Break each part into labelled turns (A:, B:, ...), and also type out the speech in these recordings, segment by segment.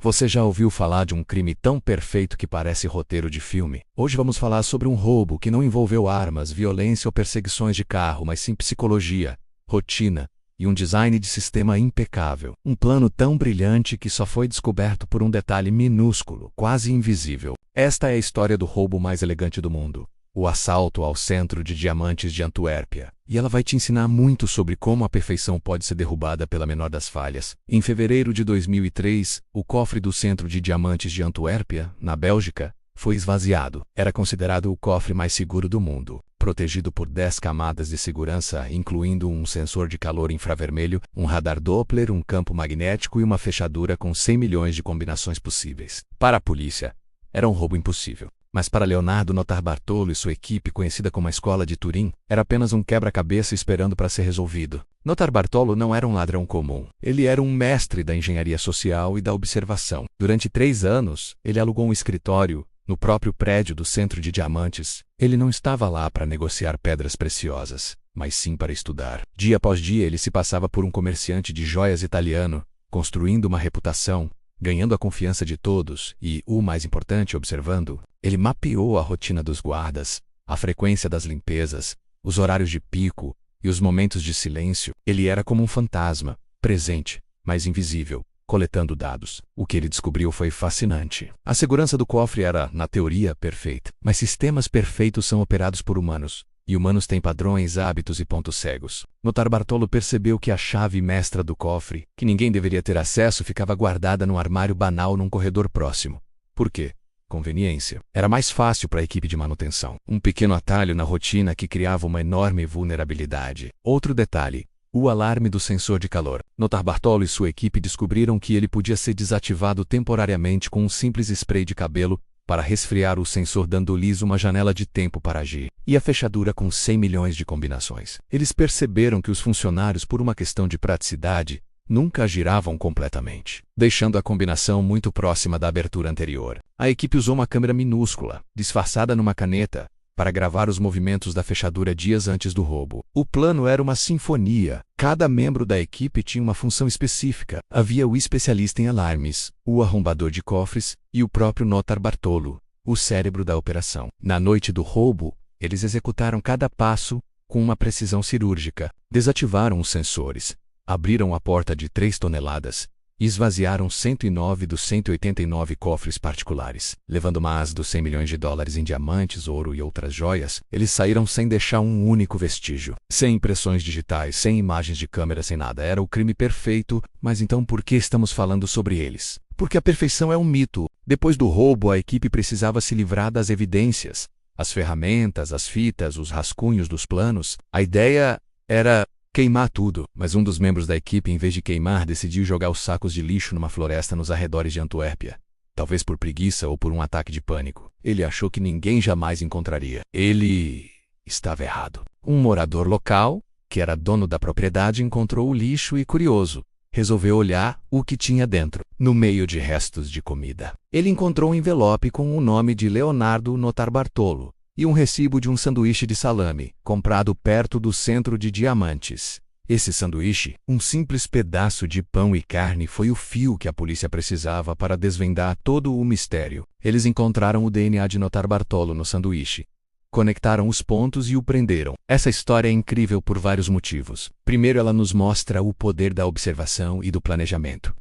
A: Você já ouviu falar de um crime tão perfeito que parece roteiro de filme? Hoje vamos falar sobre um roubo que não envolveu armas, violência ou perseguições de carro, mas sim psicologia, rotina e um design de sistema impecável. Um plano tão brilhante que só foi descoberto por um detalhe minúsculo, quase invisível. Esta é a história do roubo mais elegante do mundo. O assalto ao Centro de Diamantes de Antuérpia. E ela vai te ensinar muito sobre como a perfeição pode ser derrubada pela menor das falhas. Em fevereiro de 2003, o cofre do Centro de Diamantes de Antuérpia, na Bélgica, foi esvaziado. Era considerado o cofre mais seguro do mundo, protegido por 10 camadas de segurança, incluindo um sensor de calor infravermelho, um radar Doppler, um campo magnético e uma fechadura com 100 milhões de combinações possíveis. Para a polícia, era um roubo impossível. Mas para Leonardo Notarbartolo e sua equipe, conhecida como a Escola de Turim, era apenas um quebra-cabeça esperando para ser resolvido. Notarbartolo não era um ladrão comum. Ele era um mestre da engenharia social e da observação. Durante 3 anos, ele alugou um escritório no próprio prédio do Centro de Diamantes. Ele não estava lá para negociar pedras preciosas, mas sim para estudar. Dia após dia, ele se passava por um comerciante de joias italiano, construindo uma reputação, ganhando a confiança de todos e, o mais importante, observando. Ele mapeou a rotina dos guardas, a frequência das limpezas, os horários de pico e os momentos de silêncio. Ele era como um fantasma, presente, mas invisível, coletando dados. O que ele descobriu foi fascinante. A segurança do cofre era, na teoria, perfeita. Mas sistemas perfeitos são operados por humanos. E humanos têm padrões, hábitos e pontos cegos. Notarbartolo percebeu que a chave mestra do cofre, que ninguém deveria ter acesso, ficava guardada num armário banal num corredor próximo. Por quê? Conveniência. Era mais fácil para a equipe de manutenção. Um pequeno atalho na rotina que criava uma enorme vulnerabilidade. Outro detalhe: o alarme do sensor de calor. Notarbartolo e sua equipe descobriram que ele podia ser desativado temporariamente com um simples spray de cabelo para resfriar o sensor, dando-lhes uma janela de tempo para agir. E a fechadura com 100 milhões de combinações. Eles perceberam que os funcionários, por uma questão de praticidade, nunca giravam completamente, deixando a combinação muito próxima da abertura anterior. A equipe usou uma câmera minúscula, disfarçada numa caneta, para gravar os movimentos da fechadura dias antes do roubo. O plano era uma sinfonia. Cada membro da equipe tinha uma função específica. Havia o especialista em alarmes, o arrombador de cofres e o próprio Notarbartolo, o cérebro da operação. Na noite do roubo, eles executaram cada passo com uma precisão cirúrgica. Desativaram os sensores, abriram a porta de 3 toneladas e esvaziaram 109 dos 189 cofres particulares. Levando mais dos 100 milhões de dólares em diamantes, ouro e outras joias, eles saíram sem deixar um único vestígio. Sem impressões digitais, sem imagens de câmera, sem nada. Era o crime perfeito, mas então por que estamos falando sobre eles? Porque a perfeição é um mito. Depois do roubo, a equipe precisava se livrar das evidências, as ferramentas, as fitas, os rascunhos dos planos. A ideia era queimar tudo, mas um dos membros da equipe, em vez de queimar, decidiu jogar os sacos de lixo numa floresta nos arredores de Antuérpia. Talvez por preguiça ou por um ataque de pânico. Ele achou que ninguém jamais encontraria. Ele estava errado. Um morador local, que era dono da propriedade, encontrou o lixo e, curioso, resolveu olhar o que tinha dentro. No meio de restos de comida, ele encontrou um envelope com o nome de Leonardo Notarbartolo e um recibo de um sanduíche de salame, comprado perto do Centro de Diamantes. Esse sanduíche, um simples pedaço de pão e carne, foi o fio que a polícia precisava para desvendar todo o mistério. Eles encontraram o DNA de Notarbartolo no sanduíche, conectaram os pontos e o prenderam. Essa história é incrível por vários motivos. Primeiro, ela nos mostra o poder da observação e do planejamento.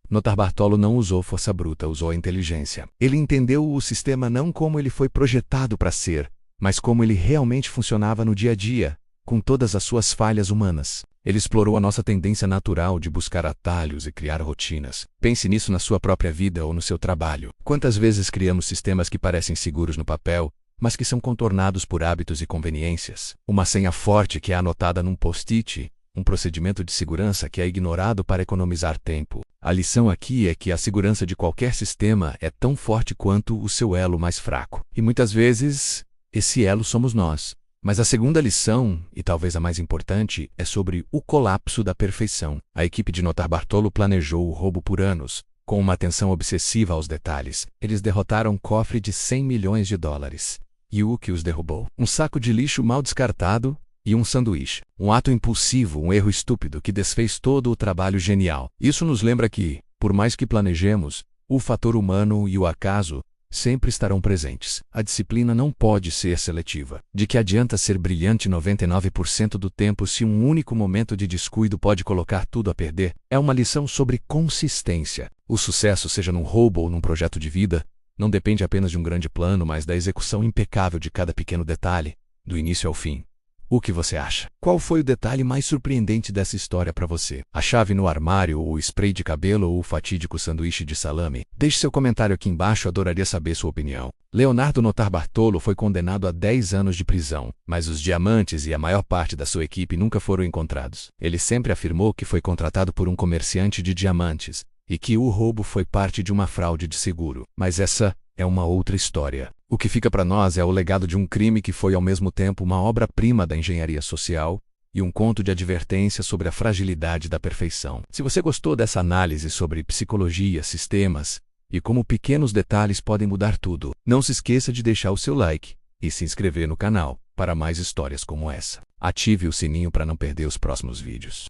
A: Notarbartolo não usou força bruta, usou a inteligência. Ele entendeu o sistema não como ele foi projetado para ser, mas como ele realmente funcionava no dia a dia, com todas as suas falhas humanas. Ele explorou a nossa tendência natural de buscar atalhos e criar rotinas. Pense nisso na sua própria vida ou no seu trabalho. Quantas vezes criamos sistemas que parecem seguros no papel, mas que são contornados por hábitos e conveniências? Uma senha forte que é anotada num post-it, um procedimento de segurança que é ignorado para economizar tempo. A lição aqui é que a segurança de qualquer sistema é tão forte quanto o seu elo mais fraco. E muitas vezes, esse elo somos nós. Mas a segunda lição, e talvez a mais importante, é sobre o colapso da perfeição. A equipe de Notarbartolo planejou o roubo por anos, com uma atenção obsessiva aos detalhes. Eles derrotaram um cofre de 100 milhões de dólares. E o que os derrubou? Um saco de lixo mal descartado e um sanduíche. Um ato impulsivo, um erro estúpido que desfez todo o trabalho genial. Isso nos lembra que, por mais que planejemos, O fator humano e o acaso sempre estarão presentes. A disciplina não pode ser seletiva. De que adianta ser brilhante 99% do tempo se um único momento de descuido pode colocar tudo a perder? É uma lição sobre consistência. O sucesso, seja num roubo ou num projeto de vida, não depende apenas de um grande plano, mas da execução impecável de cada pequeno detalhe, do início ao fim. O que você acha? Qual foi o detalhe mais surpreendente dessa história para você? A chave no armário, o spray de cabelo ou o fatídico sanduíche de salame? Deixe seu comentário aqui embaixo, adoraria saber sua opinião. Leonardo Notarbartolo foi condenado a 10 anos de prisão, mas os diamantes e a maior parte da sua equipe nunca foram encontrados. Ele sempre afirmou que foi contratado por um comerciante de diamantes e que o roubo foi parte de uma fraude de seguro. Mas essa é uma outra história. O que fica para nós é o legado de um crime que foi ao mesmo tempo uma obra-prima da engenharia social e um conto de advertência sobre a fragilidade da perfeição. Se você gostou dessa análise sobre psicologia, sistemas e como pequenos detalhes podem mudar tudo, não se esqueça de deixar o seu like e se inscrever no canal para mais histórias como essa. Ative o sininho para não perder os próximos vídeos.